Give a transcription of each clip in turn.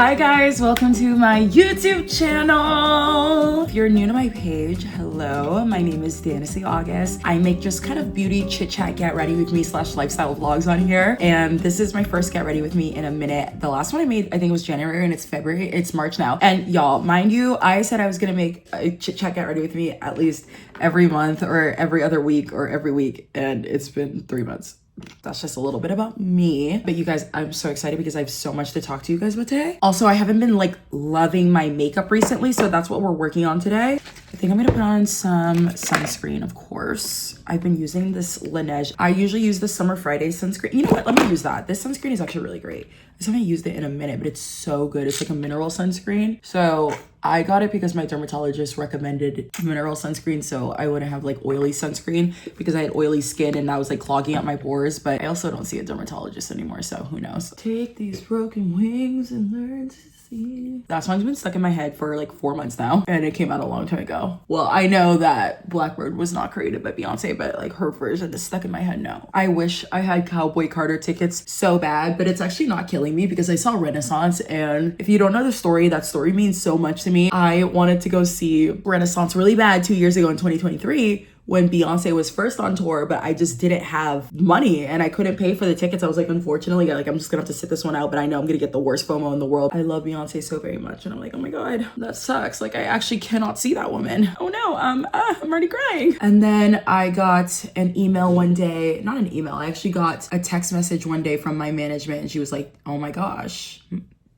Hi guys, welcome to my YouTube channel. If you're new to my page, hello, my name is Chatty August. I make just kind of beauty chit chat get ready with me / lifestyle vlogs on here, and this is my first get ready with me in a minute. The last one I made I think was January and it's February, it's March now. And y'all, mind you, I said I was gonna make a chit chat get ready with me at least every month or every other week or every week, and it's been 3 months. That's just a little bit about me. But you guys, I'm so excited because I have so much to talk to you guys about today. Also, I haven't been like loving my makeup recently, so that's what we're working on today. I think I'm gonna put on some sunscreen, of course. I've been using this Laneige. I usually use the Summer Friday sunscreen. You know what? Let me use that. This sunscreen is actually really great. I haven't used it in a minute, but it's so good. It's like a mineral sunscreen. So I got it because my dermatologist recommended mineral sunscreen, so I wouldn't have like oily sunscreen because I had oily skin and that was like clogging up my pores. But I also don't see a dermatologist anymore, so who knows. Take these broken wings and learn to see. That song's been stuck in my head for like 4 months now, and it came out a long time ago. Well, I know that Blackbird was not created by Beyonce, but like her version is stuck in my head now. I wish I had Cowboy Carter tickets so bad, but it's actually not killing me because I saw Renaissance, and if you don't know the story, that story means so much to me. I wanted to go see Renaissance really bad 2 years ago in 2023 when Beyonce was first on tour, but I just didn't have money and I couldn't pay for the tickets. I was like, unfortunately, like I'm just gonna have to sit this one out, but I know I'm gonna get the worst FOMO in the world. I love Beyonce so very much, and I'm like, oh my God, that sucks. Like I actually cannot see that woman. Oh no, I'm already crying. And then I got an email one day, not an email, I actually got a text message one day from my management, and she was like, oh my gosh,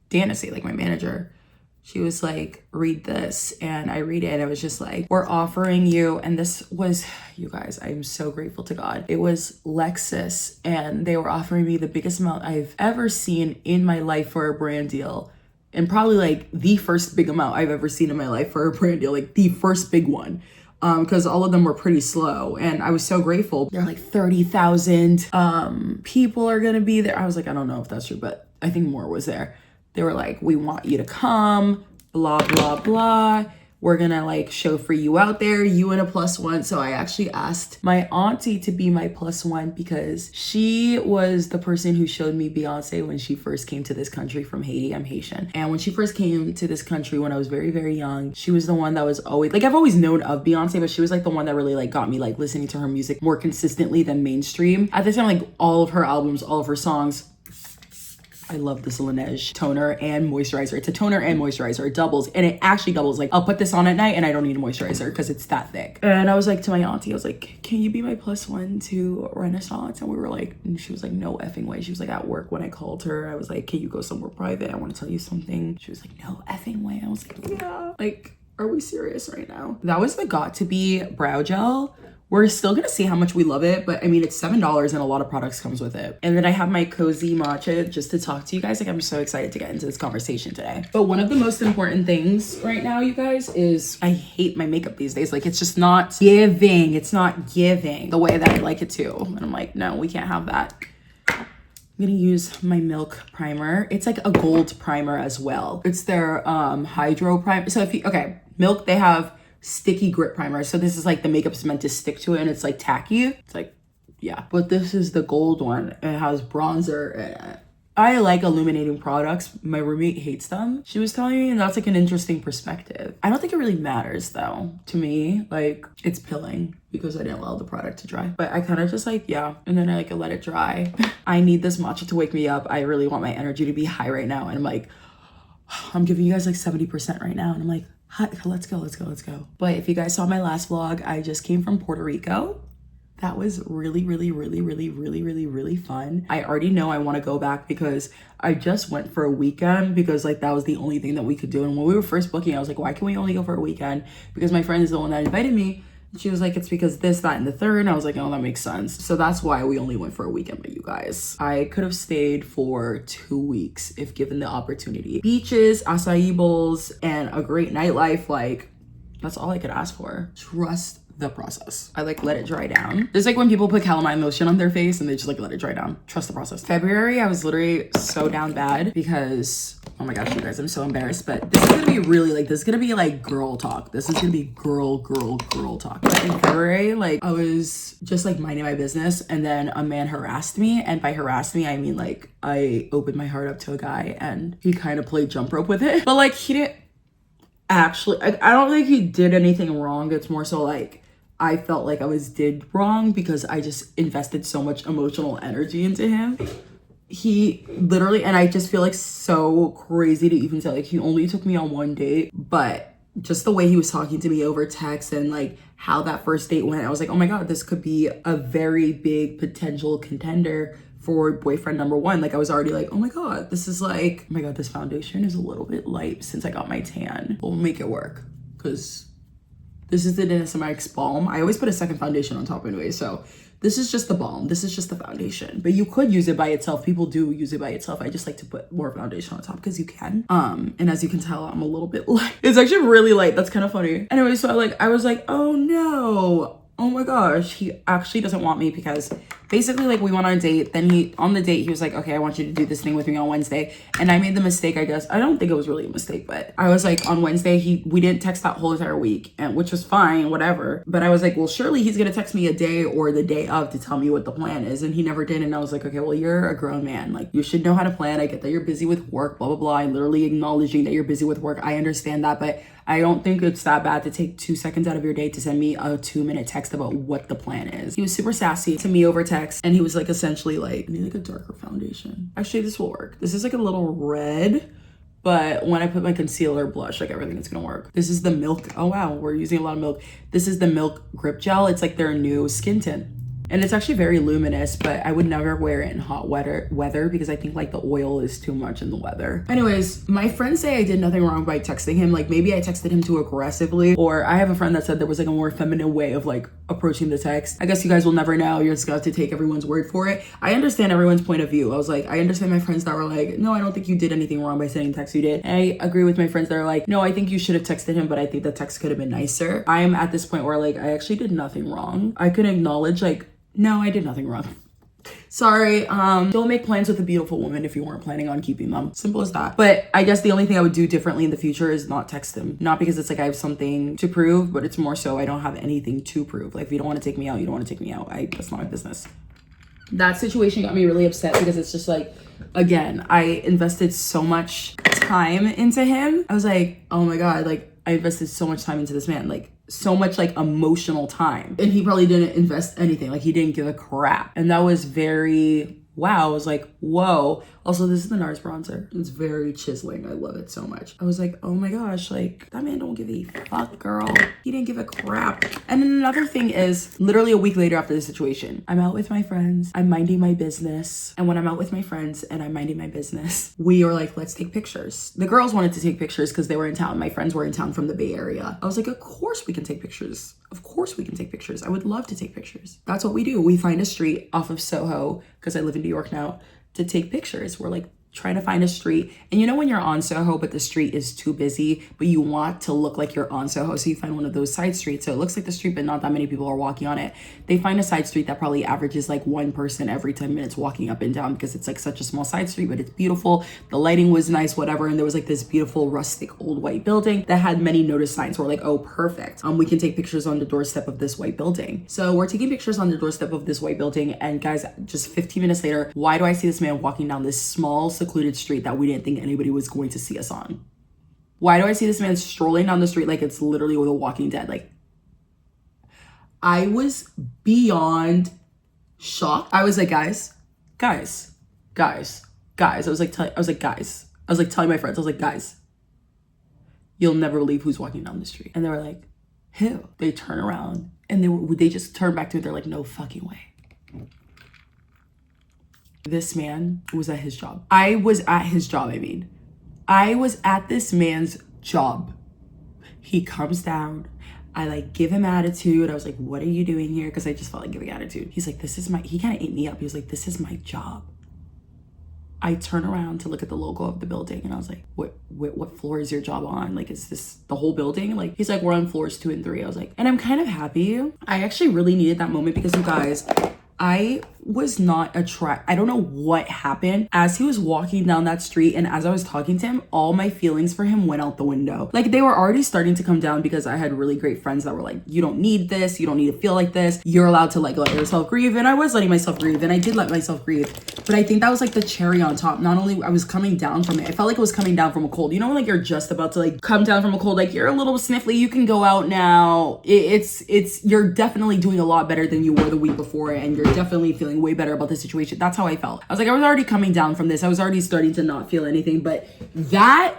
Danacy, like my manager. She was like, read this, and I read it, and it was just like, we're offering you, and this was, you guys, I'm so grateful to God. It was Lexus, and they were offering me the biggest amount I've ever seen in my life for a brand deal, and probably like the first big amount I've ever seen in my life for a brand deal, like the first big one. Because all of them were pretty slow, and I was so grateful. They're like 30,000 people are gonna be there. I was like, I don't know if that's true, but I think more was there. They were like, we want you to come, blah, blah, blah. We're gonna like chauffeur you out there, you and a +1. So I actually asked my auntie to be my +1 because she was the person who showed me Beyonce when she first came to this country from Haiti. I'm Haitian. And when she first came to this country when I was very, very young, she was the one that was always, like I've always known of Beyonce, but she was like the one that really like got me like listening to her music more consistently than mainstream. At this time, like all of her albums, all of her songs, I love this Laneige toner and moisturizer. It's a toner and moisturizer. It doubles, and it actually doubles. Like I'll put this on at night and I don't need a moisturizer because it's that thick. And I was like to my auntie, I was like, can you be my +1 to Renaissance? And we were like, and she was like, no effing way. She was like at work when I called her. I was like, can you go somewhere private? I want to tell you something. She was like, no effing way. I was like, yeah. Like, are we serious right now? That was the Got To Be brow gel. We're still gonna see how much we love it, but I mean, it's $7 and a lot of products comes with it. And then I have my cozy matcha just to talk to you guys. Like I'm so excited to get into this conversation today. But one of the most important things right now, you guys, is I hate my makeup these days. Like it's just not giving. It's not giving the way that I like it to. And I'm like, no, we can't have that. I'm gonna use my Milk primer. It's like a gold primer as well. It's their hydro primer. So if you, okay, Milk, they have sticky grip primer. So this is like the makeup's meant to stick to it, and it's like tacky. It's like, yeah. But this is the gold one. It has bronzer in it. I like illuminating products. My roommate hates them. She was telling me, and that's like an interesting perspective. I don't think it really matters though. To me, like it's pilling because I didn't allow the product to dry. But I kind of just like, yeah. And then I like let it dry. I need this matcha to wake me up. I really want my energy to be high right now. And I'm like, I'm giving you guys like 70% right now. And I'm like, hi, let's go. But if you guys saw my last vlog, I just came from Puerto Rico. That was really, really, really, really, really, really, really fun. I already know I want to go back because I just went for a weekend because like that was the only thing that we could do. And when we were first booking, I was like, why can we only go for a weekend? Because my friend is the one that invited me. She was like, it's because this, that, and the third. And I was like, oh, that makes sense. So that's why we only went for a weekend. But you guys, I could have stayed for 2 weeks if given the opportunity. Beaches, acai bowls, and a great nightlife. Like, that's all I could ask for. Trust the process. I like let it dry down. It's like when people put calamine lotion on their face and they just like let it dry down. Trust the process. February, I was literally so down bad because, oh my gosh, you guys, I'm so embarrassed, but this is gonna be really like, this is gonna be like girl talk. This is gonna be girl talk. But in February, like I was just like minding my business and then a man harassed me. And by harassed me, I mean like I opened my heart up to a guy and he kind of played jump rope with it. But like he didn't actually, I don't think he did anything wrong. It's more so like, I felt like I did wrong because I just invested so much emotional energy into him. He literally, and I just feel like so crazy to even say, like he only took me on one date, but just the way he was talking to me over text and like how that first date went, I was like, oh my God, this could be a very big potential contender for boyfriend number one. Like I was already like, oh my God, this is like, oh my God, this foundation is a little bit light since I got my tan. We'll make it work because this is the Denison balm. I always put a second foundation on top anyway, so this is just the balm. This is just the foundation. But you could use it by itself. People do use it by itself. I just like to put more foundation on top because you can. And as you can tell, I'm a little bit light. It's actually really light. That's kind of funny. Anyway, so I was like, oh no. Oh my gosh. He actually doesn't want me because basically like we went on a date. Then on the date, he was like, okay, I want you to do this thing with me on Wednesday. And I made the mistake, I guess. I don't think it was really a mistake, but I was like on Wednesday, we didn't text that whole entire week, and which was fine, whatever. But I was like, well, surely he's gonna text me a day or the day of to tell me what the plan is. And he never did. And I was like, okay, well, you're a grown man. Like you should know how to plan. I get that you're busy with work, blah, blah, blah. I'm literally acknowledging that you're busy with work. I understand that, but I don't think it's that bad to take 2 seconds out of your day to send me a 2-minute text about what the plan is. He was super sassy to me over text, and he was like essentially like, I need like a darker foundation. Actually, this will work. This is like a little red, but when I put my concealer, blush, like everything is gonna work. This is the Milk. Oh wow, we're using a lot of Milk. This is the Milk Grip Gel. It's like their new skin tint. And it's actually very luminous, but I would never wear it in hot weather because I think like the oil is too much in the weather. Anyways, my friends say I did nothing wrong by texting him. Like maybe I texted him too aggressively, or I have a friend that said there was like a more feminine way of like approaching the text. I guess you guys will never know. You're just going to take everyone's word for it. I understand everyone's point of view. I was like, I understand my friends that were like, no, I don't think you did anything wrong by sending text you did. And I agree with my friends that are like, no, I think you should have texted him, but I think the text could have been nicer. I am at this point where like, I actually did nothing wrong. I can acknowledge like, no, I did nothing wrong. Sorry, don't make plans with a beautiful woman if you weren't planning on keeping them. Simple as that. But I guess the only thing I would do differently in the future is not text him. Not because it's like I have something to prove, but it's more so I don't have anything to prove. Like if you don't want to take me out, you don't want to take me out. That's not my business. That situation got me really upset because it's just like, again, I invested so much time into him. I was like, oh my God, like I invested so much time into this man, like so much like emotional time, and he probably didn't invest anything. Like he didn't give a crap. And that was very, wow. I was like, whoa. Also, this is the NARS bronzer. It's very chiseling. I love it so much. I was like, oh my gosh, like that man don't give a fuck, girl. He didn't give a crap. And then another thing is literally a week later after the situation, I'm out with my friends. I'm minding my business. And when I'm out with my friends and I'm minding my business, we are like, let's take pictures. The girls wanted to take pictures because they were in town. My friends were in town from the Bay Area. I was like, of course we can take pictures. Of course we can take pictures. I would love to take pictures. That's what we do. We find a street off of Soho, because I live in New York now, to take pictures. We're like trying to find a street. And you know when you're on Soho, but the street is too busy, but you want to look like you're on Soho, so you find one of those side streets. So it looks like the street, but not that many people are walking on it. They find a side street that probably averages like one person every 10 minutes walking up and down because it's like such a small side street, but it's beautiful. The lighting was nice, whatever. And there was like this beautiful rustic old white building that had many notice signs. We're like, oh, perfect. We can take pictures on the doorstep of this white building. So we're taking pictures on the doorstep of this white building. And guys, just 15 minutes later, why do I see this man walking down this small secluded street that we didn't think anybody was going to see us on? Why do I see this man strolling down the street like it's literally The Walking Dead? Like, I was beyond shocked. I was like, guys. I was like telling my friends, I was like, guys, you'll never believe who's walking down the street. And they were like, who? They turn around and they just turn back to me. They're like, no fucking way. This man was at his job. I was at this man's job. He comes down. I like give him attitude. I was like, what are you doing here? Because I just felt like giving attitude. He's like, he kind of ate me up. He was like, this is my job. I turn around to look at the logo of the building and I was like, what floor is your job on? Like, is this the whole building? Like, he's like, we're on floors 2 and 3. I was like, and I'm kind of happy. I actually really needed that moment because you guys, I was not I don't know what happened as he was walking down that street, and as I was talking to him, all my feelings for him went out the window. Like, they were already starting to come down because I had really great friends that were like, you don't need this, you don't need to feel like this, you're allowed to like let yourself grieve. And I was letting myself grieve, and I did let myself grieve, but I think that was like the cherry on top. Not only I was coming down from it, I felt like it was coming down from a cold. You know, like you're just about to like come down from a cold, like you're a little sniffly, you can go out now. You're definitely doing a lot better than you were the week before, and you're definitely feeling way better about the situation. That's how I felt. I was like, I was already coming down from this. I was already starting to not feel anything, but that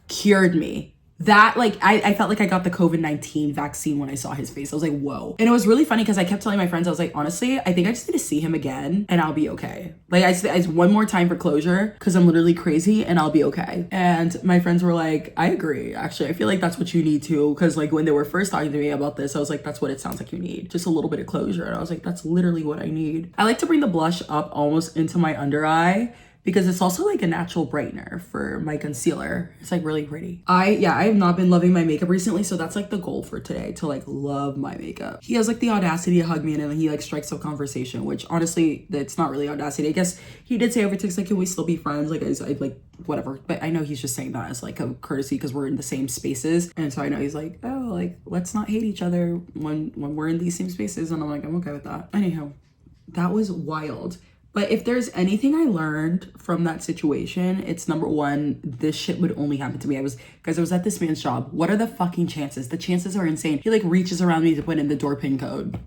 cured me. That, like, I felt like I got the COVID-19 vaccine when I saw his face. I was like, whoa. And it was really funny because I kept telling my friends, I was like, honestly, I think I just need to see him again and I'll be okay. Like, I one more time for closure because I'm literally crazy and I'll be okay. And my friends were like, I agree. Actually, I feel like that's what you need too. Because like when they were first talking to me about this, I was like, that's what it sounds like you need. Just a little bit of closure. And I was like, that's literally what I need. I like to bring the blush up almost into my under eye, because it's also like a natural brightener for my concealer. It's like really pretty. I have not been loving my makeup recently, so that's like the goal for today, to like love my makeup. He has like the audacity to hug me and then he like strikes up conversation, which honestly, that's not really audacity. I guess he did say over text like, can we still be friends? Like, I like whatever, but I know he's just saying that as like a courtesy because we're in the same spaces. And so I know he's like, oh, like let's not hate each other when we're in these same spaces. And I'm like, I'm okay with that. Anyhow, that was wild. But if there's anything I learned from that situation, it's number one, this shit would only happen to me. I was at this man's job. What are the fucking chances? The chances are insane. He like reaches around me to put in the door pin code.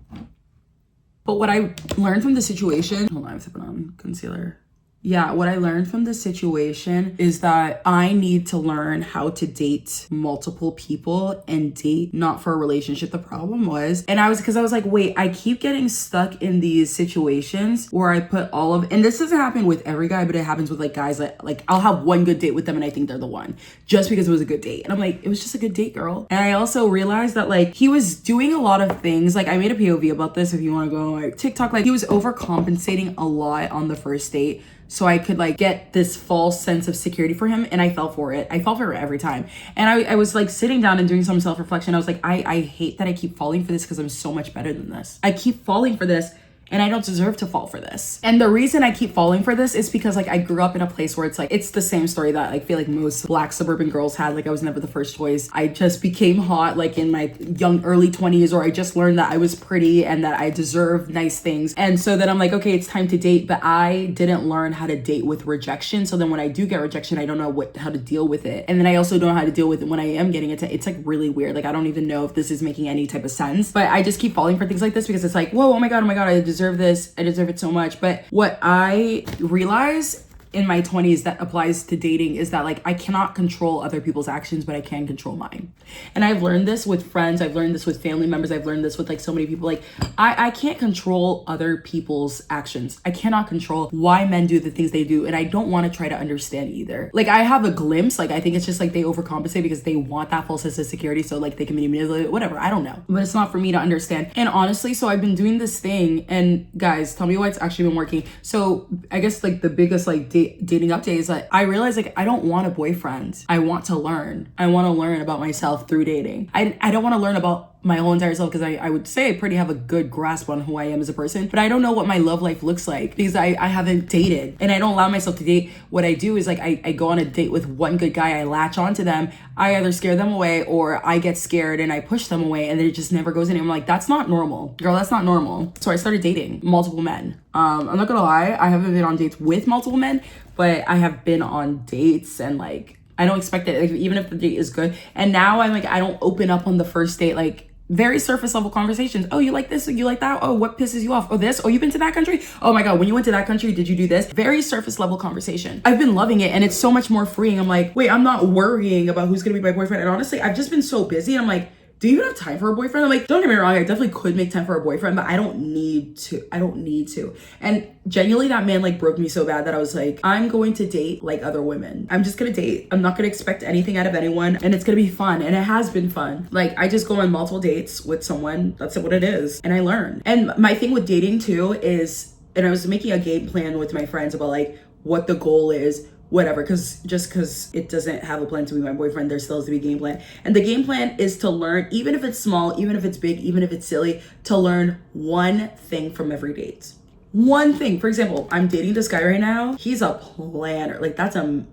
But what I learned from the situation, hold on, I'm sipping on concealer. Yeah, what I learned from the situation is that I need to learn how to date multiple people and date not for a relationship. The problem was, and I was like, wait, I keep getting stuck in these situations where I put and this doesn't happen with every guy, but it happens with like guys that like, I'll have one good date with them and I think they're the one just because it was a good date. And I'm like, it was just a good date, girl. And I also realized that like he was doing a lot of things. Like I made a POV about this if you want to go on like TikTok. Like he was overcompensating a lot on the first date, so I could like get this false sense of security for him, and I fell for it. I fell for it every time. And I was like sitting down and doing some self-reflection. I was like, I hate that I keep falling for this because I'm so much better than this. I keep falling for this and I don't deserve to fall for this. And the reason I keep falling for this is because like I grew up in a place where it's like, it's the same story that I feel like most Black suburban girls had. Like I was never the first choice. I just became hot like in my early 20s, or I just learned that I was pretty and that I deserve nice things. And so then I'm like, okay, it's time to date, but I didn't learn how to date with rejection. So then when I do get rejection, I don't know how to deal with it. And then I also don't know how to deal with it when I am getting it. It's like really weird. Like I don't even know if this is making any type of sense, but I just keep falling for things like this because it's like, whoa, oh my God, I deserve this. I deserve it so much. But what I realize in my 20s that applies to dating is that like I cannot control other people's actions, but I can control mine. And I've learned this with friends, I've learned this with family members, I've learned this with like so many people. Like I can't control other people's actions. I cannot control why men do the things they do, and I don't want to try to understand either. Like I have a glimpse, like I think it's just like they overcompensate because they want that false sense of security, so like they can manipulate it, whatever, I don't know. But it's not for me to understand. And honestly, so I've been doing this thing, and guys, tell me why it's actually been working. So I guess like the biggest like dating update is like I realized like I don't want a boyfriend. I want to learn. I want to learn about myself through dating. I don't want to learn about my whole entire self because I would say I pretty have a good grasp on who I am as a person, but I don't know what my love life looks like because I haven't dated, and I don't allow myself to date. What I do is like I go on a date with one good guy, I latch onto them, I either scare them away or I get scared and I push them away, and it just never goes in. I'm like, that's not normal, girl, that's not normal. So I started dating multiple men. I'm not gonna lie, I haven't been on dates with multiple men, but I have been on dates, and like I don't expect it, like, even if the date is good. And now I'm like, I don't open up on the first date, like very surface level conversations. Oh, you like this? You like that? Oh, what pisses you off? Oh, this? Oh, you've been to that country? Oh my God, when you went to that country, did you do this? Very surface level conversation. I've been loving it, and it's so much more freeing. I'm like, wait, I'm not worrying about who's gonna be my boyfriend. And honestly, I've just been so busy, and I'm like, do you even have time for a boyfriend? I'm like, don't get me wrong, I definitely could make time for a boyfriend, but I don't need to. And genuinely, that man like broke me so bad that I was like, I'm going to date like other women. I'm just gonna date. I'm not gonna expect anything out of anyone, and it's gonna be fun. And it has been fun. Like I just go on multiple dates with someone. That's what it is. And I learn. And my thing with dating too is, and I was making a game plan with my friends about like, what the goal is, whatever, because just because it doesn't have a plan to be my boyfriend, there still has to be a game plan. And the game plan is to learn, even if it's small, even if it's big, even if it's silly, to learn one thing from every date. One thing. For example, I'm dating this guy right now. He's a planner. Like, that's a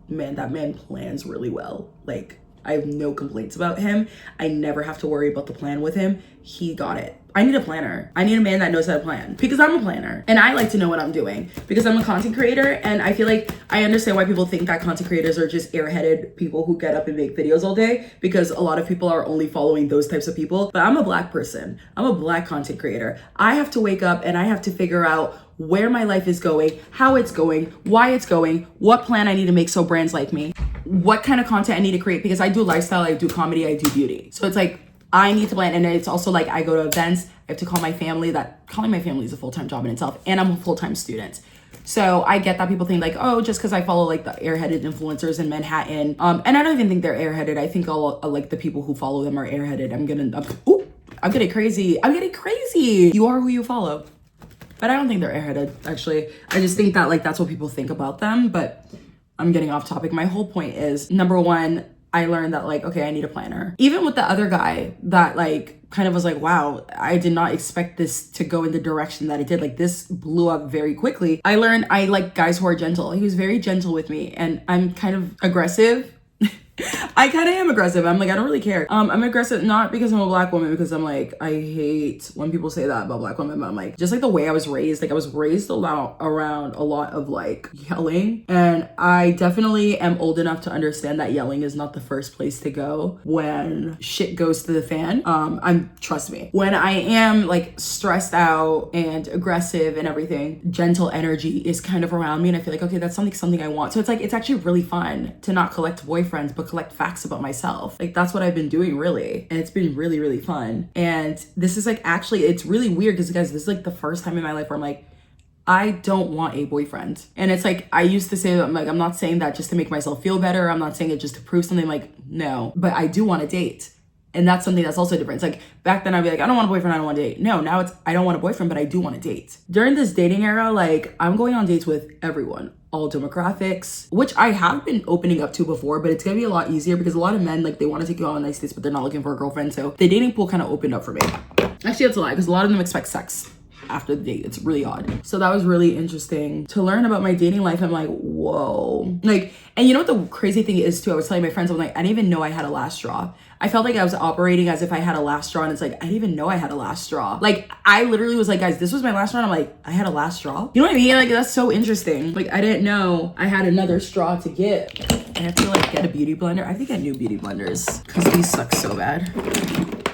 man, that man plans really well. Like, I have no complaints about him. I never have to worry about the plan with him. He got it. I need a planner. I need a man that knows how to plan, because I'm a planner and I like to know what I'm doing, because I'm a content creator. And I feel like I understand why people think that content creators are just airheaded people who get up and make videos all day, because a lot of people are only following those types of people. But I'm a Black person. I'm a Black content creator. I have to wake up and I have to figure out where my life is going, how it's going, why it's going, what plan I need to make so brands like me, what kind of content I need to create, because I do lifestyle, I do comedy, I do beauty. So it's like, I need to plan. And it's also like, I go to events, I have to call my family. That calling my family is a full-time job in itself, and I'm a full-time student. So I get that people think like, oh, just because I follow like the airheaded influencers in Manhattan, and I don't even think they're airheaded. I think all like the people who follow them are airheaded. I'm getting crazy. You are who you follow. But I don't think they're airheaded, actually. I just think that like that's what people think about them. But I'm getting off topic. My whole point is, number one, I learned that like, okay, I need a planner. Even with the other guy that like kind of was like, wow, I did not expect this to go in the direction that it did. Like, this blew up very quickly. I learned I like guys who are gentle. He was very gentle with me, and I'm kind of aggressive. I kind of am aggressive. I'm like, I don't really care. I'm aggressive not because I'm a Black woman, because I'm like, I hate when people say that about Black women, but I'm like, just like the way I was raised, like I was raised around a lot of like yelling, and I definitely am old enough to understand that yelling is not the first place to go when shit goes to the fan. Trust me, when I am like stressed out and aggressive and everything, gentle energy is kind of around me, and I feel like, okay, that's something I want. So it's like, it's actually really fun to not collect boyfriends, but collect facts about myself. Like, that's what I've been doing, really, and it's been really, really fun. And this is like, actually, it's really weird, because guys, this is like the first time in my life where I'm like, I don't want a boyfriend. And it's like, I used to say that, I'm like, I'm not saying that just to make myself feel better, I'm not saying it just to prove something, like, no, but I do want to date. And that's something that's also different. It's like, back then I'd be like, I don't want a boyfriend, I don't want to date. No, now it's, I don't want a boyfriend, but I do want to date. During this dating era, like, I'm going on dates with everyone, all demographics, which I have been opening up to before, but it's gonna be a lot easier, because a lot of men, like, they want to take you on nice dates, but they're not looking for a girlfriend. So the dating pool kind of opened up for me. Actually, that's a lie, because a lot of them expect sex after the date. It's really odd. So that was really interesting to learn about my dating life. I'm like, whoa. Like, and you know what the crazy thing is too? I was telling my friends, I'm like, I didn't even know I had a last straw. I felt like I was operating as if I had a last straw, and it's like, I didn't even know I had a last straw. Like, I literally was like, guys, this was my last straw, and I'm like, I had a last straw? You know what I mean? Like, that's so interesting. Like, I didn't know I had another straw to get. I have to like get a beauty blender. I have to get new beauty blenders, because these suck so bad.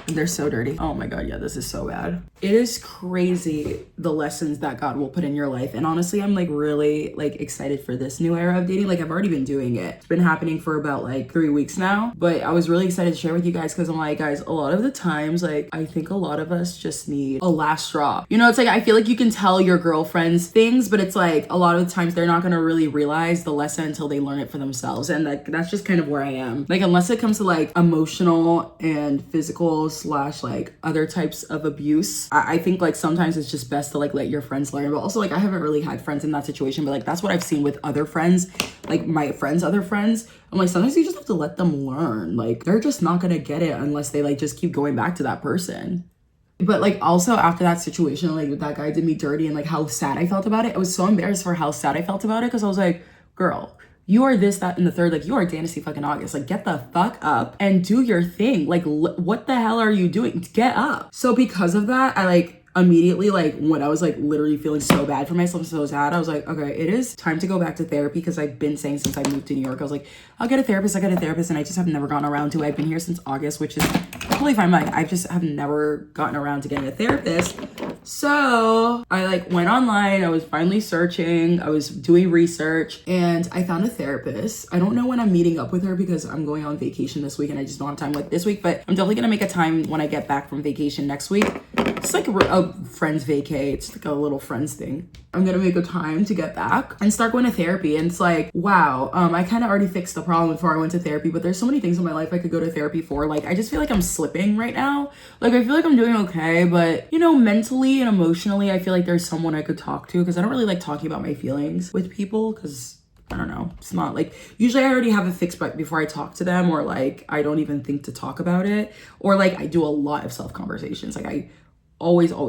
They're so dirty. Oh my God, yeah, this is so bad. It is crazy the lessons that God will put in your life. And honestly, I'm like really like excited for this new era of dating. Like, I've already been doing it. It's been happening for about like 3 weeks now. But I was really excited to share with you guys, because I'm like, guys, a lot of the times, like, I think a lot of us just need a last straw. You know, it's like, I feel like you can tell your girlfriends things, but it's like a lot of the times they're not gonna really realize the lesson until they learn it for themselves. And like, that's just kind of where I am. Like, unless it comes to like emotional and physical / like other types of abuse, I think like sometimes it's just best to like let your friends learn. But also, like, I haven't really had friends in that situation, but like that's what I've seen with other friends, like my friends' other friends. I'm like, sometimes you just have to let them learn. Like, they're just not gonna get it unless they like just keep going back to that person. But like, also after that situation, like that guy did me dirty, and like how sad I felt about it. I was so embarrassed for how sad I felt about it, because I was like, girl, you are this, that, and the third. Like, you are Dynasty fucking August. Like, get the fuck up and do your thing. Like, what the hell are you doing? Get up. So because of that, I like immediately, like, when I was like literally feeling so bad for myself, so sad, I was like, okay, it is time to go back to therapy, because I've been saying since I moved to New York, I was like, I'll get a therapist, and I just have never gotten around to it. I've been here since August, which is totally fine. Like, I just have never gotten around to getting a therapist. So I like went online, I was finally searching, I was doing research, and I found a therapist. I don't know when I'm meeting up with her, because I'm going on vacation this week and I just don't have time like this week, but I'm definitely gonna make a time when I get back from vacation next week It's like a friends vacay. It's like a little friends thing. I'm gonna make a time to get back and start going to therapy. And it's like, wow, I kind of already fixed the problem before I went to therapy, but there's so many things in my life I could go to therapy for. Like, I just feel like I'm slipping right now. Like, I feel like I'm doing okay, but you know, mentally and emotionally, I feel like there's someone I could talk to, because I don't really like talking about my feelings with people, because I don't know, it's not like, usually I already have it fixed before I talk to them, or like I don't even think to talk about it, or like I do a lot of self conversations. Like I always am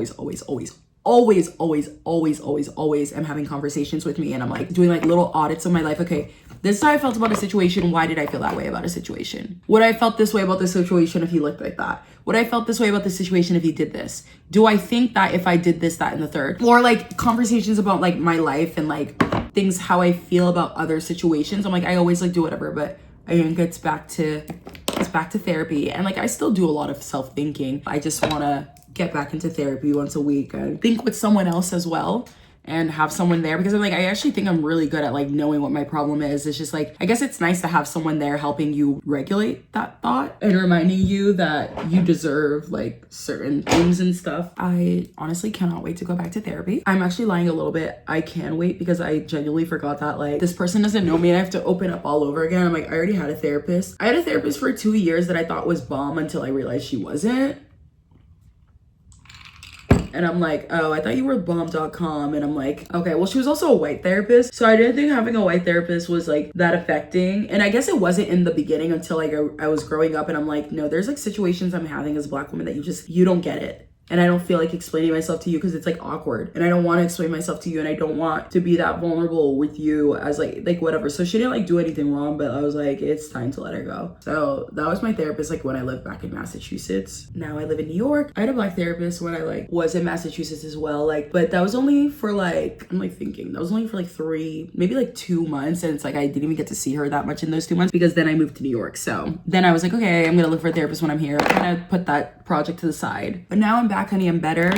having conversations with me, and I'm like doing like little audits of my life. Okay, this is how I felt about a situation. Why did I feel that way about a situation? Would I felt this way about this situation if he looked like that? Would I felt this way about this situation if he did this? Do I think that if I did this, that, and the third? Or like conversations about like my life and like things, how I feel about other situations. I'm like, I always like do whatever, but I think it's back to therapy. And like I still do a lot of self-thinking. I just want to get back into therapy once a week and think with someone else as well, and have someone there, because I'm like, I actually think I'm really good at like knowing what my problem is. It's just like, I guess it's nice to have someone there helping you regulate that thought and reminding you that you deserve like certain things and stuff. I honestly cannot wait to go back to therapy. I'm actually lying a little bit. I can wait because I genuinely forgot that like this person doesn't know me and I have to open up all over again. I'm like, I already had a therapist. I had a therapist for 2 years that I thought was bomb until I realized she wasn't. And I'm like, oh, I thought you were bomb.com. And I'm like, okay, well, she was also a white therapist. So I didn't think having a white therapist was like that affecting. And I guess it wasn't in the beginning until like I was growing up. And I'm like, no, there's like situations I'm having as a Black woman that you don't get it. And I don't feel like explaining myself to you because it's like awkward. And I don't want to explain myself to you. And I don't want to be that vulnerable with you as like whatever. So she didn't like do anything wrong, but I was like, it's time to let her go. So that was my therapist like when I lived back in Massachusetts. Now I live in New York. I had a Black therapist when I like was in Massachusetts as well. Like, but that was only for like, I'm like thinking, that was only for like 3, maybe like 2 months. And it's like, I didn't even get to see her that much in those 2 months because then I moved to New York. So then I was like, okay, I'm going to look for a therapist when I'm here. I kind of put that project to the side. But now I'm back, honey. I'm better.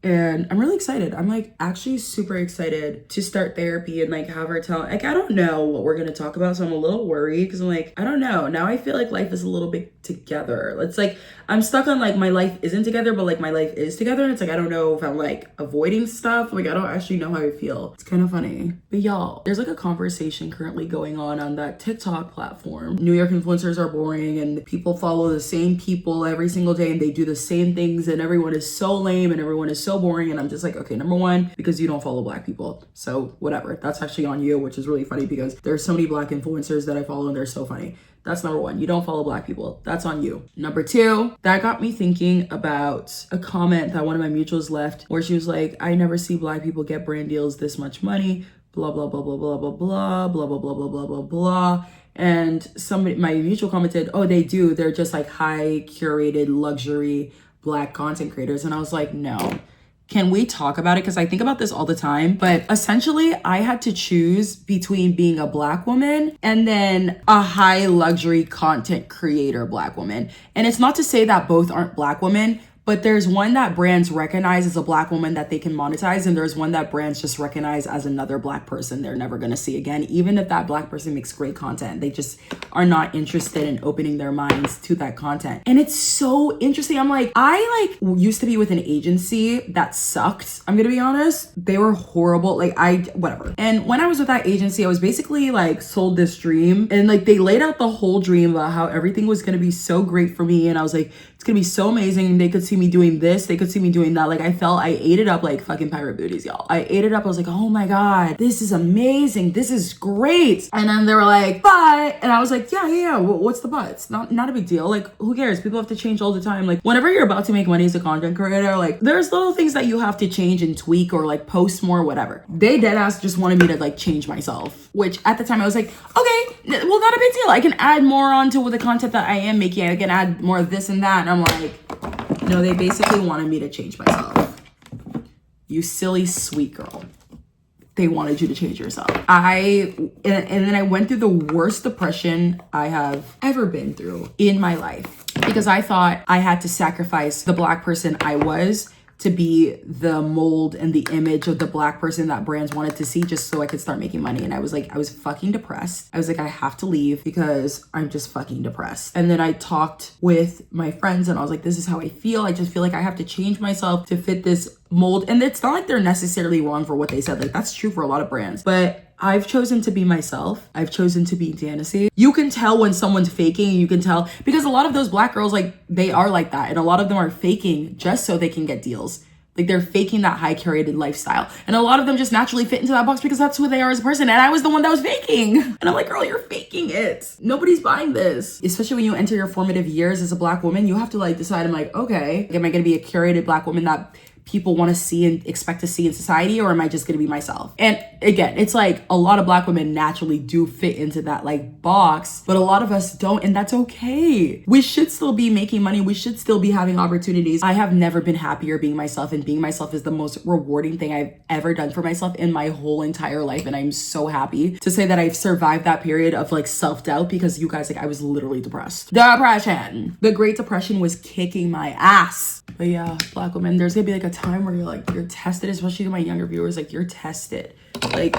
And I'm really excited. I'm like actually super excited to start therapy and like have her tell, like, I don't know what we're going to talk about. So I'm a little worried because I'm like, I don't know. Now I feel like life is a little bit together. It's like, I'm stuck on like my life isn't together, but like my life is together. And it's like, I don't know if I'm like avoiding stuff. Like, I don't actually know how I feel. It's kind of funny. But y'all, there's like a conversation currently going on that TikTok platform. New York influencers are boring and people follow the same people every single day and they do the same things and everyone is so lame and everyone is so boring. And I'm just like, okay, number one, because you don't follow Black people. So whatever, that's actually on you, which is really funny because there's so many Black influencers that I follow and they're so funny. That's number one. You don't follow Black people. That's on you. Number two, that got me thinking about a comment that one of my mutuals left where she was like, I never see Black people get brand deals this much money, blah, blah, blah, blah, blah, blah, blah, blah, blah, blah, blah, blah, blah, blah. And somebody, my mutual commented, oh, they do. They're just like high curated luxury Black content creators. And I was like, no. Can we talk about it? Because I think about this all the time. But essentially, I had to choose between being a Black woman and then a high luxury content creator Black woman. And it's not to say that both aren't Black women, but there's one that brands recognize as a Black woman that they can monetize, and there's one that brands just recognize as another Black person they're never gonna see again. Even if that Black person makes great content, they just are not interested in opening their minds to that content. And it's so interesting. I'm like, I like used to be with an agency that sucked. I'm gonna be honest. They were horrible. Like whatever. And when I was with that agency, I was basically like sold this dream, and like they laid out the whole dream about how everything was gonna be so great for me. And I was like, it's gonna be so amazing. They could see me doing this, they could see me doing that. Like I ate it up like fucking pirate booties, y'all. I ate it up. I was like, oh my God, this is amazing. This is great. And then they were like, but, and I was like, yeah. What's the but? It's not a big deal. Like, who cares? People have to change all the time. Like, whenever you're about to make money as a content creator, like there's little things that you have to change and tweak or like post more, whatever. They deadass just wanted me to like change myself, which at the time I was like, okay, well, not a big deal. I can add more onto the content that I am making. I can add more of this and that. And I'm like, no, they basically wanted me to change myself. You silly sweet girl. They wanted you to change yourself. And then I went through the worst depression I have ever been through in my life because I thought I had to sacrifice the Black person I was to be the mold and the image of the Black person that brands wanted to see just so I could start making money. And I was like, I was fucking depressed. I was like, I have to leave because I'm just fucking depressed. And then I talked with my friends and I was like, this is how I feel. I just feel like I have to change myself to fit this mold. And it's not like they're necessarily wrong for what they said. Like, that's true for a lot of brands. But I've chosen to be myself. I've chosen to be Dancy. You can tell when someone's faking. You can tell because a lot of those Black girls, like, they are like that. And a lot of them are faking just so they can get deals. Like, they're faking that high curated lifestyle. And a lot of them just naturally fit into that box because that's who they are as a person. And I was the one that was faking. And I'm like, girl, you're faking it. Nobody's buying this. Especially when you enter your formative years as a Black woman, you have to like decide, I'm like, okay, am I gonna be a curated Black woman that people want to see and expect to see in society, or am I just going to be myself? And again, it's like a lot of Black women naturally do fit into that like box, but a lot of us don't, and that's okay. We should still be making money. We should still be having opportunities. I have never been happier being myself, and being myself is the most rewarding thing I've ever done for myself in my whole entire life. And I'm so happy to say that I've survived that period of like self-doubt, because you guys, like, I was literally depressed. Depression. The Great Depression was kicking my ass. But yeah, Black women, there's gonna be like a time where you're tested, especially to my younger viewers, like, you're tested. Like,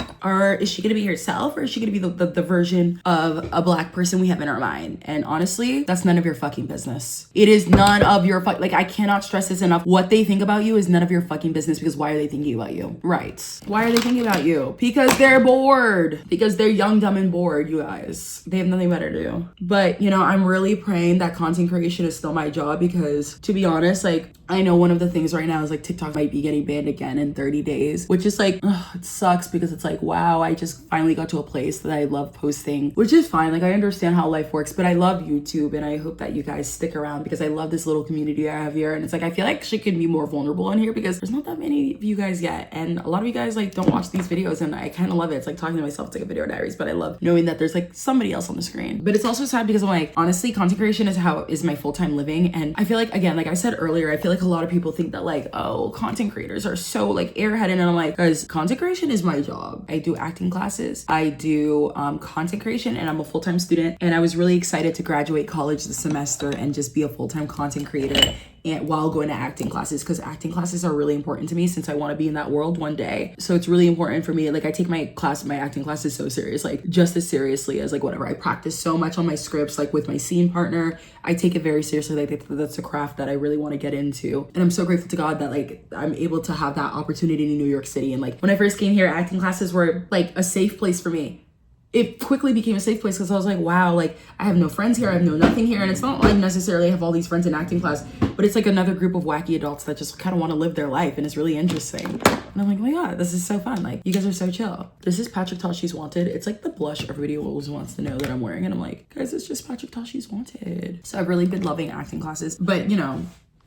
is she gonna be herself, or is she gonna be the version of a Black person we have in our mind? And honestly, that's none of your fucking business. It is none of your like, I cannot stress this enough. What they think about you is none of your fucking business, because why are they thinking about you? Right. Why are they thinking about you? Because they're bored. Because they're young, dumb, and bored, you guys. They have nothing better to do. But, you know, I'm really praying that content creation is still my job, because to be honest, like, I know one of the things right now is like TikTok might be getting banned again in 30 days, which is like, it sucks, because it's like, wow, I just finally got to a place that I love posting, which is fine. Like, I understand how life works, but I love YouTube, and I hope that you guys stick around, because I love this little community I have here. And it's like, I feel like she can be more vulnerable in here, because there's not that many of you guys yet. And a lot of you guys like don't watch these videos, and I kind of love it. It's like talking to myself. It's like a video diaries, but I love knowing that there's like somebody else on the screen. But it's also sad because I'm like, honestly, content creation is my full-time living. And I feel like, again, like I said earlier, I feel like a lot of people think that like, oh, content creators are so like airheaded. And I'm like, guys, content creation is my job. I do acting classes, I do content creation, and I'm a full-time student. And I was really excited to graduate college this semester and just be a full-time content creator, and while going to acting classes, because acting classes are really important to me since I want to be in that world one day. So it's really important for me. Like, I take my acting classes so serious, like just as seriously as like whatever. I practice so much on my scripts, like with my scene partner. I take it very seriously. Like, that's a craft that I really want to get into. And I'm so grateful to God that like I'm able to have that opportunity in New York City. And like when I first came here, acting classes were like a safe place for me. It quickly became a safe place, because I was like, wow, like I have no friends here, I have no nothing here. And it's not like necessarily I have all these friends in acting class, but it's like another group of wacky adults that just kind of want to live their life, and it's really interesting. And I'm like, oh my God, this is so fun. Like, you guys are so chill. This is Patrick Tashi's Wanted. It's like the blush everybody always wants to know that I'm wearing. And I'm like, guys, it's just Patrick Tashi's Wanted. So I've really been loving acting classes, but you know,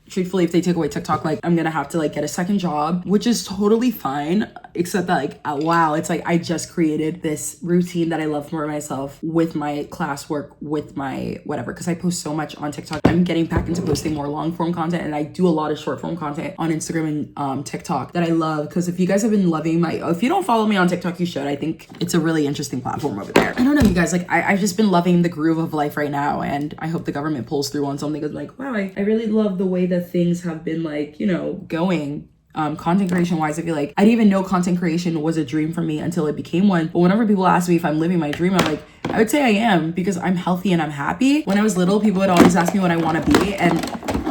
truthfully, if they take away TikTok, like I'm gonna have to like get a second job, which is totally fine, except that like, wow, it's like I just created this routine that I love for myself with my classwork, with my whatever, because I post so much on TikTok. I'm getting back into posting more long form content, and I do a lot of short form content on Instagram and TikTok that I love, because if you guys have been loving if you don't follow me on TikTok, you should. I think it's a really interesting platform over there. I don't know, you guys, like I've just been loving the groove of life right now, and I hope the government pulls through on something. Because like, wow, I really love the way that things have been like, you know, going content creation wise. I feel like I didn't even know content creation was a dream for me until it became one. But whenever people ask me if I'm living my dream, I'm like, I would say I am, because I'm healthy and I'm happy. When I was little, people would always ask me what I want to be, and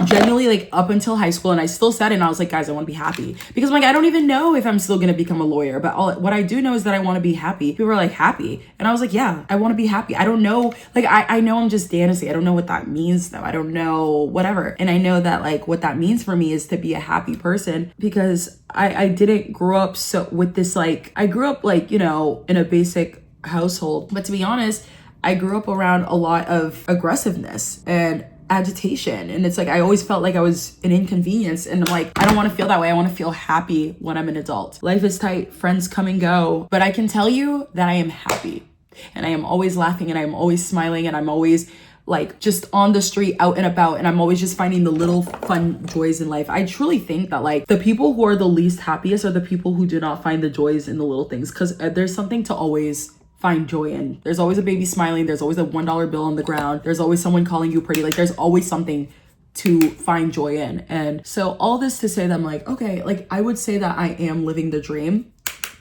generally like up until high school, and I still said it, and I was like, guys, I want to be happy, because I'm like, I don't even know if I'm still gonna become a lawyer, but what I do know is that I want to be happy. People were like, happy? And I was like, yeah, I want to be happy. I don't know, like I know I'm just Dancy. I don't know what that means though. I don't know, whatever. And I know that like what that means for me is to be a happy person, because I didn't grow up so with this, like I grew up like, you know, in a basic household, but to be honest, I grew up around a lot of aggressiveness and agitation, and it's like I always felt like I was an inconvenience, and I'm like, I don't want to feel that way. I want to feel happy when I'm an adult. Life is tight, friends come and go, but I can tell you that I am happy, and I am always laughing, and I'm always smiling, and I'm always like just on the street, out and about, and I'm always just finding the little fun joys in life. I truly think that like the people who are the least happiest are the people who do not find the joys in the little things, because there's something to always find joy in. There's always a baby smiling, there's always a $1 bill on the ground, there's always someone calling you pretty, like there's always something to find joy in. And so all this to say that I'm like, okay, like I would say that I am living the dream,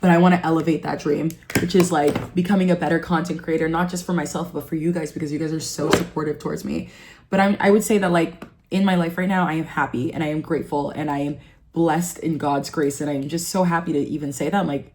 but I want to elevate that dream, which is like becoming a better content creator, not just for myself, but for you guys, because you guys are so supportive towards me. But I would say that like in my life right now, I am happy and I am grateful and I am blessed in God's grace. And I'm just so happy to even say that. I'm like,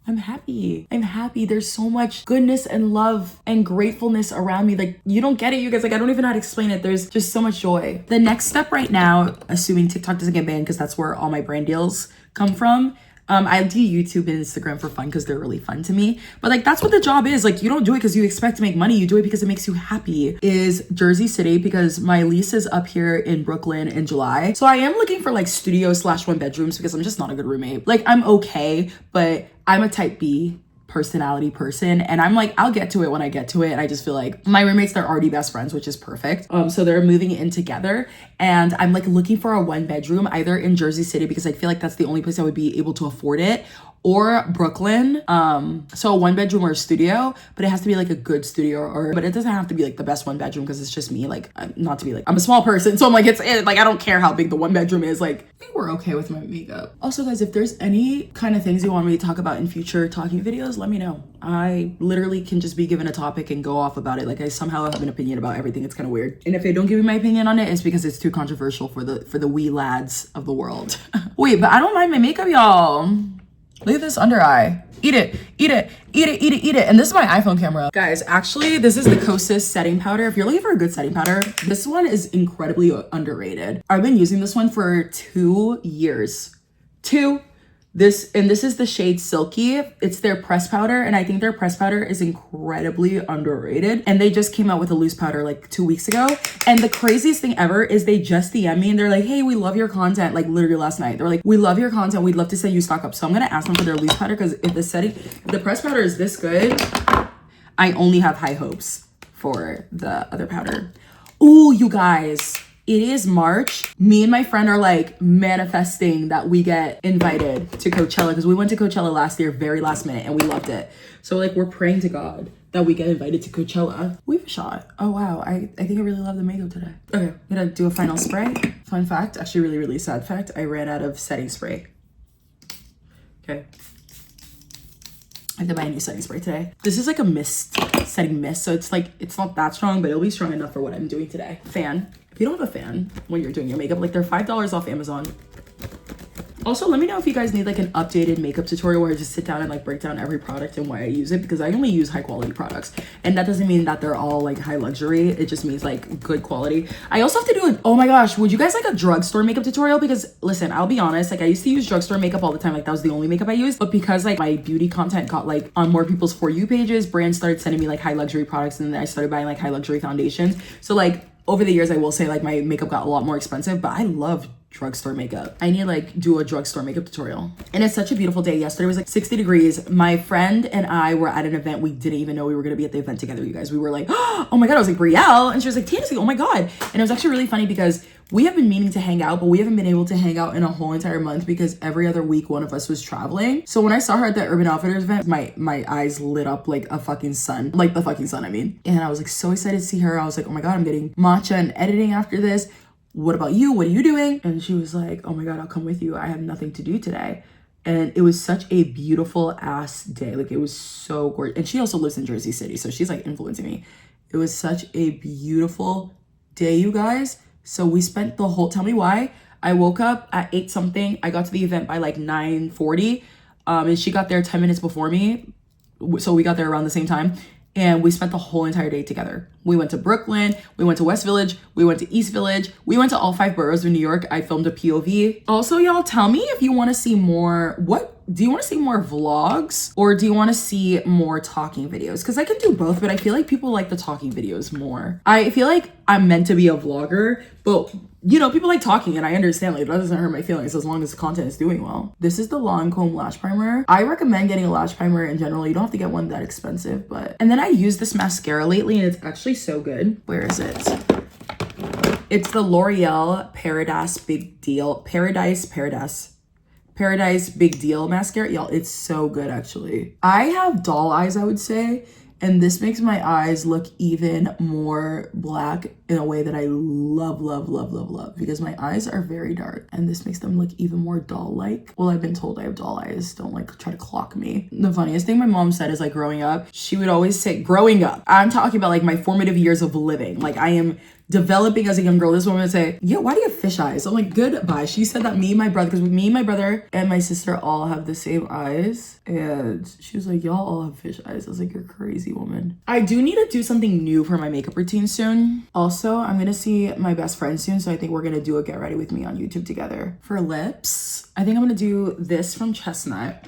I'm happy. I'm happy. There's so much goodness and love and gratefulness around me. Like, you don't get it, you guys. Like, I don't even know how to explain it. There's just so much joy. The next step right now, assuming TikTok doesn't get banned, because that's where all my brand deals come from. I do YouTube and Instagram for fun because they're really fun to me. But like, that's what the job is. Like, you don't do it because you expect to make money. You do it because it makes you happy. Is Jersey City, because my lease is up here in Brooklyn in July. So I am looking for like studio / 1 bedrooms because I'm just not a good roommate. Like, I'm okay, but I'm a type B personality person, and I'm like, I'll get to it when I get to it. And I just feel like my roommates, they're already best friends, which is perfect. So they're moving in together, and I'm like looking for a 1 bedroom either in Jersey City, because I feel like that's the only place I would be able to afford it, or Brooklyn. So a 1 bedroom or a studio, but it has to be like a good studio, but it doesn't have to be like the best 1 bedroom, because it's just me. Like, not to be like, I'm a small person, so I'm like, it's like, I don't care how big the 1 bedroom is. Like, I think we're okay with my makeup. Also guys, if there's any kind of things you want me to talk about in future talking videos, let me know. I literally can just be given a topic and go off about it. Like, I somehow have an opinion about everything. It's kind of weird. And if I don't give you my opinion on it, it's because it's too controversial for the wee lads of the world. Wait, but I don't mind my makeup, y'all. Look at this under eye. Eat it, eat it, eat it, eat it, eat it. And this is my iPhone camera. Guys, actually, this is the Kosas setting powder. If you're looking for a good setting powder, this one is incredibly underrated. I've been using this one for 2 years. This is the shade Silky. It's their press powder, and I think their press powder is incredibly underrated. And they just came out with a loose powder like 2 weeks ago. And the craziest thing ever is they just DM me and they're like, hey, we love your content. Like, literally last night, they were like, we love your content. We'd love to send you stock up. So I'm gonna ask them for their loose powder, because if the press powder is this good, I only have high hopes for the other powder. Ooh, you guys. It is March. Me and my friend are like manifesting that we get invited to Coachella, because we went to Coachella last year, very last minute, and we loved it. So like, we're praying to God that we get invited to Coachella. We have a shot. Oh wow, I think I really love the makeup today. Okay, I'm gonna do a final spray. Fun fact, actually really, really sad fact, I ran out of setting spray. Okay. I have to buy a new setting spray today. This is like a setting mist, so it's like, it's not that strong, but it'll be strong enough for what I'm doing today. Fan. If you don't have a fan when you're doing your makeup, like, they're $5 off Amazon. Also, let me know if you guys need like an updated makeup tutorial where I just sit down and like break down every product and why I use it, because I only use high quality products. And that doesn't mean that they're all like high luxury. It just means like good quality. I also have to do oh my gosh, would you guys like a drugstore makeup tutorial? Because listen, I'll be honest, like I used to use drugstore makeup all the time. Like that was the only makeup I used. But because like my beauty content got like on more people's For You pages, brands started sending me like high luxury products, and then I started buying like high luxury foundations. So like over the years, I will say like my makeup got a lot more expensive, but I love drugstore makeup. I need to like do a drugstore makeup tutorial. And it's such a beautiful day. Yesterday was like 60 degrees. My friend and I were at an event. We didn't even know we were gonna be at the event together, you guys. We were like, oh my God. I was like, Brielle. And she was like, Tansy, oh my God. And it was actually really funny because we have been meaning to hang out, but we haven't been able to hang out in a whole entire month because every other week one of us was traveling. So when I saw her at the Urban Outfitters event, my eyes lit up like a fucking sun, like the fucking sun, I mean. And I was like so excited to see her. I was like, oh my God, I'm getting matcha and editing after this. What about you? What are you doing? And she was like, oh my God, I'll come with you. I have nothing to do today. And it was such a beautiful ass day. Like it was so gorgeous. And she also lives in Jersey City, so she's like influencing me. It was such a beautiful day, you guys. So we spent the whole, tell me why. I woke up at 8 something. I got to the event by like 9:40. And she got there 10 minutes before me. So we got there around the same time. And we spent the whole entire day together. We went to Brooklyn, we went to West Village, we went to East Village, we went to all 5 boroughs of New York. I filmed a POV. Also, y'all, tell me if you want to see more, do you want to see more vlogs or do you want to see more talking videos? Because I can do both, but I feel like people like the talking videos more. I feel like I'm meant to be a vlogger, but you know, people like talking and I understand, like that doesn't hurt my feelings as long as the content is doing well. This is the Lancome lash primer. I recommend getting a lash primer in general. You don't have to get one that expensive, but, and then I use this mascara lately and it's actually so good. Where is it? It's the L'Oreal Paradise Big Deal, Paradise Big Deal mascara. Y'all, it's so good actually. I have doll eyes, I would say. And this makes my eyes look even more black in a way that I love, love, love, love, love, because my eyes are very dark and this makes them look even more doll-like. Well, I've been told I have doll eyes. Don't like try to clock me. The funniest thing my mom said is like growing up, she would always say, growing up, I'm talking about like my formative years of living. Like I am developing as a young girl. This woman would say, yeah, why do you have fish eyes? I'm like, goodbye. She said that me and my brother, because me, my brother, and my sister all have the same eyes. And she was like, y'all all have fish eyes. I was like, you're crazy, woman. I do need to do something new for my makeup routine soon. Also, I'm gonna see my best friend soon. So I think we're gonna do a get ready with me on YouTube together. For lips, I think I'm gonna do this from Chestnut.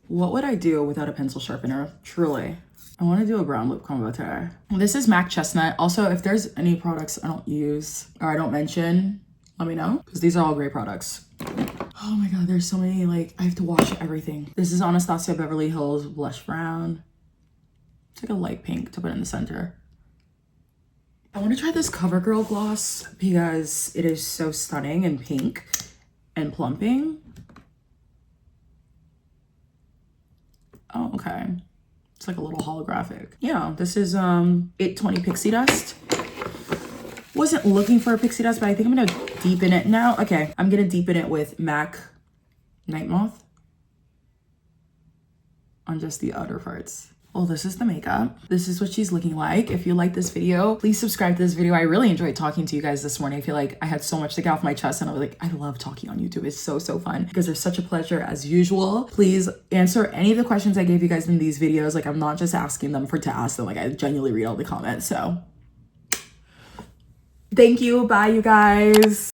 What would I do without a pencil sharpener? Truly. I want to do a brown lip combo today. This is MAC Chestnut. Also, if there's any products I don't use or I don't mention, let me know, because these are all great products. Oh my god, there's so many, like, I have to wash everything. This is Anastasia Beverly Hills Blush Brown. It's like a light pink to put in the center. I want to try this CoverGirl gloss because it is so stunning and pink and plumping. Oh, okay. It's like a little holographic. Yeah, this is 820 Pixie Dust. Wasn't looking for a pixie dust, but I think I'm gonna deepen it now. Okay, I'm gonna deepen it with MAC Night Moth on just the outer parts. Well, this is the makeup. This is what she's looking like. If you like this video, please subscribe to this video. I really enjoyed talking to you guys this morning. I feel like I had so much to get off my chest and I was like, I love talking on YouTube. It's so, so fun because they're such a pleasure as usual. Please answer any of the questions I gave you guys in these videos. Like I'm not just asking them to ask them. Like I genuinely read all the comments. So thank you. Bye, you guys.